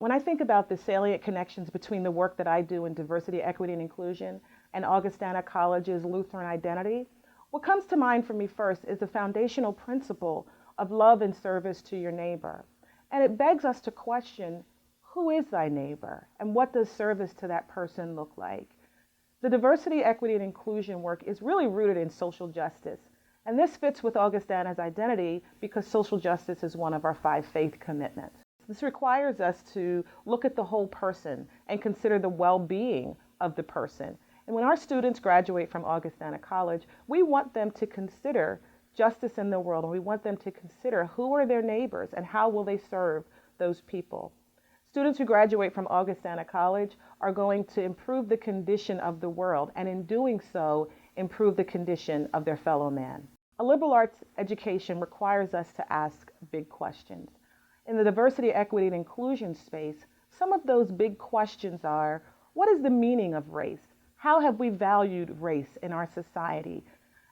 When I think about the salient connections between the work that I do in diversity, equity, and inclusion and Augustana College's Lutheran identity, what comes to mind for me first is the foundational principle of love and service to your neighbor. And it begs us to question, who is thy neighbor? And what does service to that person look like? The diversity, equity, and inclusion work is really rooted in social justice. And this fits with Augustana's identity because social justice is one of our 5 faith commitments. This requires us to look at the whole person and consider the well-being of the person. And when our students graduate from Augustana College, we want them to consider justice in the world, and we want them to consider who are their neighbors and how will they serve those people. Students who graduate from Augustana College are going to improve the condition of the world, and in doing so, improve the condition of their fellow man. A liberal arts education requires us to ask big questions. In the diversity, equity, and inclusion space, some of those big questions are, what is the meaning of race? How have we valued race in our society?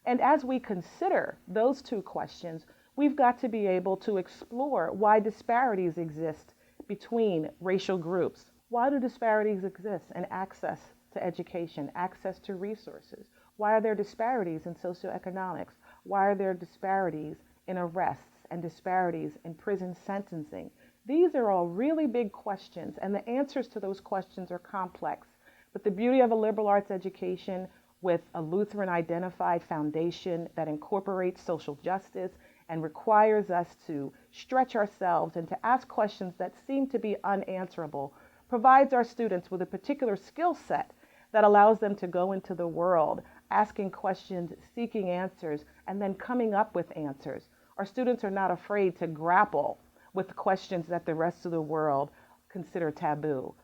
And as we consider those 2 questions, we've got to be able to explore why disparities exist between racial groups. Why do disparities exist in access to education, access to resources? Why are there disparities in socioeconomics? Why are there disparities in arrests and disparities in prison sentencing? These are all really big questions, and the answers to those questions are complex. But the beauty of a liberal arts education with a Lutheran identified foundation that incorporates social justice and requires us to stretch ourselves and to ask questions that seem to be unanswerable provides our students with a particular skill set that allows them to go into the world asking questions, seeking answers, and then coming up with answers. Our students are not afraid to grapple with the questions that the rest of the world consider taboo.